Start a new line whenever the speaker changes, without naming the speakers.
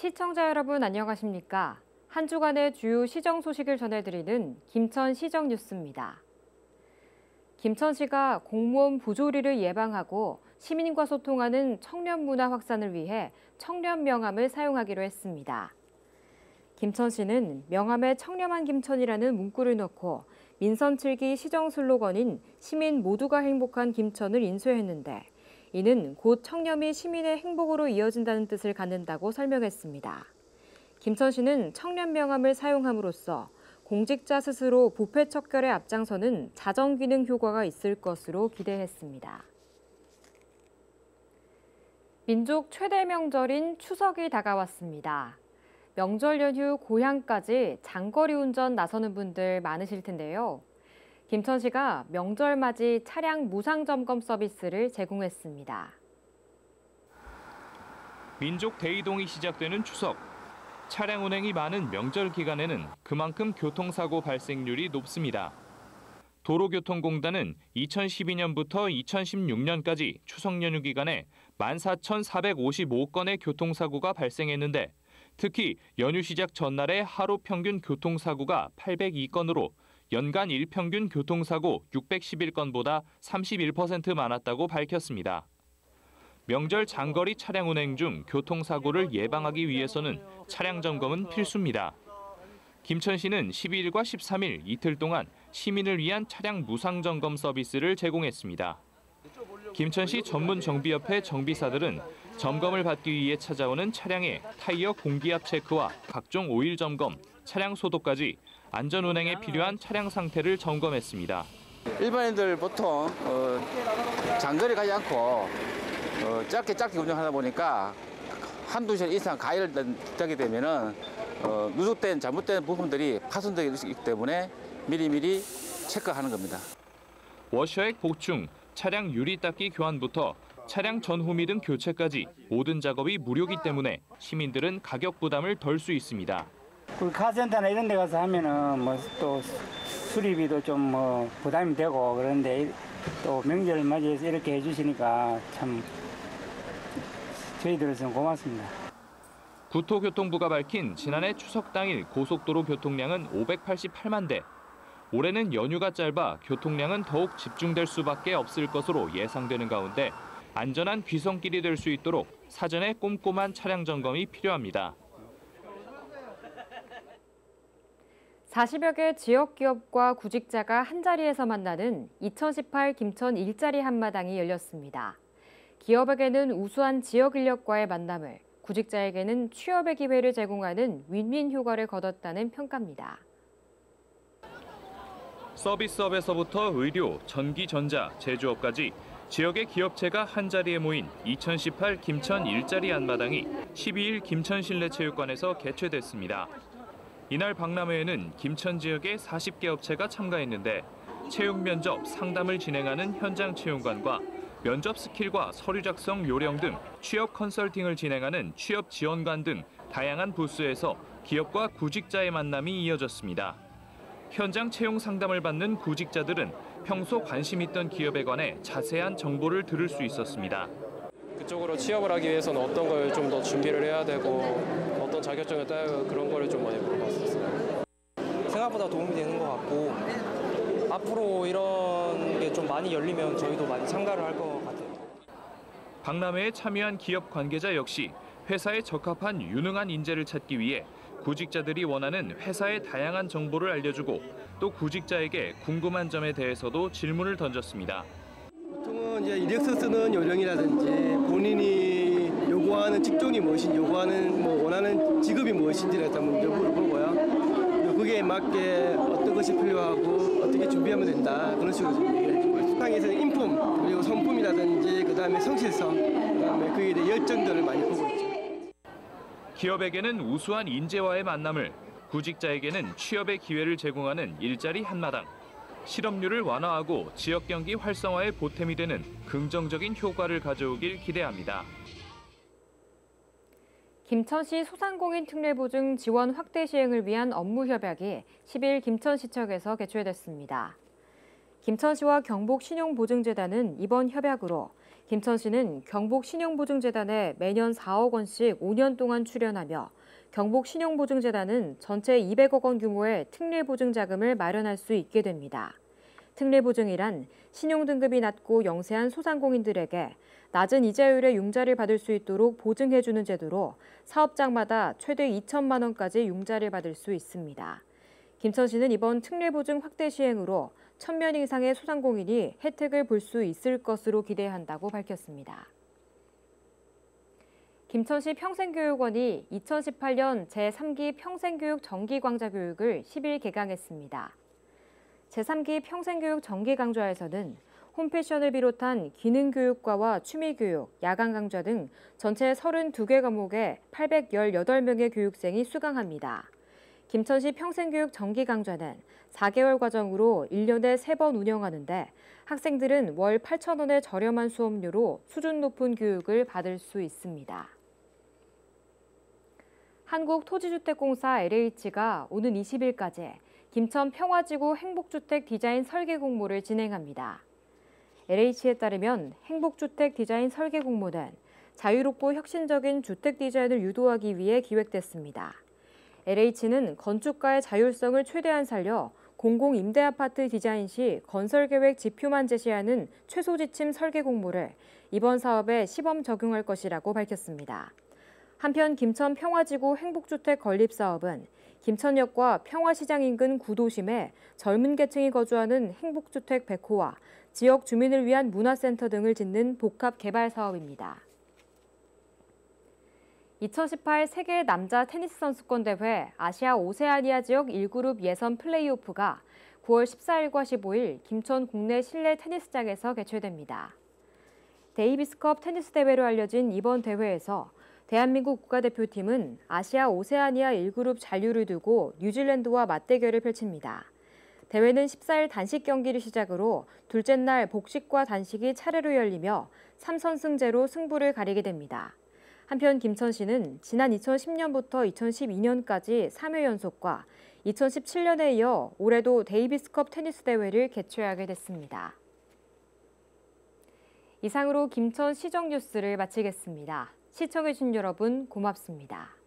시청자 여러분 안녕하십니까? 한 주간의 주요 시정 소식을 전해드리는 김천 시정 뉴스입니다. 김천시가 공무원 부조리를 예방하고 시민과 소통하는 청년 문화 확산을 위해 청년 명함을 사용하기로 했습니다. 김천시는 명함에 청렴한 김천이라는 문구를 넣고 민선 7기 시정 슬로건인 시민 모두가 행복한 김천을 인쇄했는데 이는 곧 청렴이 시민의 행복으로 이어진다는 뜻을 갖는다고 설명했습니다. 김천시는 청년 명함을 사용함으로써 공직자 스스로 부패 척결에 앞장서는 자정기능 효과가 있을 것으로 기대했습니다. 민족 최대 명절인 추석이 다가왔습니다. 명절 연휴 고향까지 장거리 운전 나서는 분들 많으실 텐데요. 김천시가 명절 맞이 차량 무상 점검 서비스를 제공했습니다.
민족 대이동이 시작되는 추석. 차량 운행이 많은 명절 기간에는 그만큼 교통사고 발생률이 높습니다. 도로교통공단은 2012년부터 2016년까지 추석 연휴 기간에 14,455건의 교통사고가 발생했는데 특히 연휴 시작 전날에 하루 평균 교통사고가 802건으로 연간 일평균 교통사고 611건보다 31% 많았다고 밝혔습니다. 명절 장거리 차량 운행 중 교통사고를 예방하기 위해서는 차량 점검은 필수입니다. 김천시는 12일과 13일 이틀 동안 시민을 위한 차량 무상 점검 서비스를 제공했습니다. 김천시 전문정비협회 정비사들은 점검을 받기 위해 찾아오는 차량의 타이어 공기압 체크와 각종 오일 점검, 차량 소독까지 안전운행에 필요한 차량 상태를 점검했습니다.
일반인들 보통 장거리 가지 않고 짧게 운전하다 보니까 한두 시간 이상 가해를 되게 되면은 누적된 잘못된 부분들이 파손되기 있기 때문에 미리미리 체크하는 겁니다.
워셔액 보충, 차량 유리 닦기 교환부터 차량 전후미 등 교체까지 모든 작업이 무료이기 때문에 시민들은 가격 부담을 덜 수 있습니다.
그 카센터나 이런 데 가서 하면은 뭐 또 수리비도 좀 부담이 되고 그런데 또 명절 맞이해서 이렇게 해주시니까 참 저희들로서는 고맙습니다.
국토교통부가 밝힌 지난해 추석 당일 고속도로 교통량은 588만 대. 올해는 연휴가 짧아 교통량은 더욱 집중될 수밖에 없을 것으로 예상되는 가운데 안전한 귀성길이 될 수 있도록 사전에 꼼꼼한 차량 점검이 필요합니다.
40여 개 지역 기업과 구직자가 한자리에서 만나는 2018 김천 일자리 한마당이 열렸습니다. 기업에게는 우수한 지역 인력과의 만남을, 구직자에게는 취업의 기회를 제공하는 윈윈 효과를 거뒀다는 평가입니다.
서비스업에서부터 의료, 전기, 전자, 제조업까지 지역의 기업체가 한자리에 모인 2018 김천 일자리 한마당이 12일 김천실내체육관에서 개최됐습니다. 이날 박람회에는 김천 지역의 40개 업체가 참가했는데 채용 면접, 상담을 진행하는 현장 채용관과 면접 스킬과 서류 작성 요령 등 취업 컨설팅을 진행하는 취업 지원관 등 다양한 부스에서 기업과 구직자의 만남이 이어졌습니다. 현장 채용 상담을 받는 구직자들은 평소 관심 있던 기업에 관해 자세한 정보를 들을 수 있었습니다.
그쪽으로 취업을 하기 위해서는 어떤 걸 좀 더 준비를 해야 되고 어떤 자격증을 따야 그런 거를 좀 많이 물어봤었어요.
생각보다 도움이 되는 것 같고 앞으로 이런 게 좀 많이 열리면 저희도 많이 참가를 할 것 같아요.
박람회에 참여한 기업 관계자 역시 회사에 적합한 유능한 인재를 찾기 위해 구직자들이 원하는 회사의 다양한 정보를 알려주고 또 구직자에게 궁금한 점에 대해서도 질문을 던졌습니다.
보통은 이제 이력서 쓰는 요령이라든지 본인이 요구하는 직종이 무엇인지, 원하는 직업이 무엇인지를 한번 물어보고요. 그게 맞게 어떤 것이 필요하고 어떻게 준비하면 된다 그런 식으로 얘기해주고 시장에서는 인품 그리고 성품이라든지 그다음에 성실성 그다음에 그에 대해 열정들을 많이 보고 있죠.
기업에게는 우수한 인재와의 만남을, 구직자에게는 취업의 기회를 제공하는 일자리 한마당. 실업률을 완화하고 지역 경기 활성화에 보탬이 되는 긍정적인 효과를 가져오길 기대합니다.
김천시 소상공인 특례보증 지원 확대 시행을 위한 업무 협약이 10일 김천시청에서 개최됐습니다. 김천시와 경북신용보증재단은 이번 협약으로 김천시는 경북신용보증재단에 매년 4억 원씩 5년 동안 출연하며 경북신용보증재단은 전체 200억 원 규모의 특례보증 자금을 마련할 수 있게 됩니다. 특례보증이란 신용등급이 낮고 영세한 소상공인들에게 낮은 이자율의 융자를 받을 수 있도록 보증해주는 제도로 사업장마다 최대 2천만 원까지 융자를 받을 수 있습니다. 김천시는 이번 특례보증 확대 시행으로 1,000명 이상의 소상공인이 혜택을 볼 수 있을 것으로 기대한다고 밝혔습니다. 김천시 평생교육원이 2018년 제3기 평생교육 정기광자교육을 10일 개강했습니다. 제3기 평생교육 정기강좌에서는 홈패션을 비롯한 기능교육과와 취미교육, 야간강좌 등 전체 32개 과목에 818명의 교육생이 수강합니다. 김천시 평생교육 정기강좌는 4개월 과정으로 1년에 3번 운영하는데 학생들은 월 8,000원의 저렴한 수업료로 수준 높은 교육을 받을 수 있습니다. 한국토지주택공사 LH가 오는 20일까지 김천 평화지구 행복주택 디자인 설계 공모를 진행합니다. LH에 따르면 행복주택 디자인 설계 공모는 자유롭고 혁신적인 주택 디자인을 유도하기 위해 기획됐습니다. LH는 건축가의 자율성을 최대한 살려 공공임대아파트 디자인 시 건설계획 지표만 제시하는 최소지침 설계 공모를 이번 사업에 시범 적용할 것이라고 밝혔습니다. 한편 김천 평화지구 행복주택 건립사업은 김천역과 평화시장 인근 구도심에 젊은 계층이 거주하는 행복주택 100호와 지역 주민을 위한 문화센터 등을 짓는 복합 개발 사업입니다. 2018 세계 남자 테니스 선수권 대회 아시아 오세아니아 지역 1그룹 예선 플레이오프가 9월 14일과 15일 김천 국내 실내 테니스장에서 개최됩니다. 데이비스컵 테니스 대회로 알려진 이번 대회에서 대한민국 국가대표팀은 아시아 오세아니아 1그룹 잔류를 두고 뉴질랜드와 맞대결을 펼칩니다. 대회는 14일 단식 경기를 시작으로 둘째 날 복식과 단식이 차례로 열리며 3선승제로 승부를 가리게 됩니다. 한편 김천시는 지난 2010년부터 2012년까지 3회 연속과 2017년에 이어 올해도 데이비스컵 테니스 대회를 개최하게 됐습니다. 이상으로 김천 시정 뉴스를 마치겠습니다. 시청해주신 여러분 고맙습니다.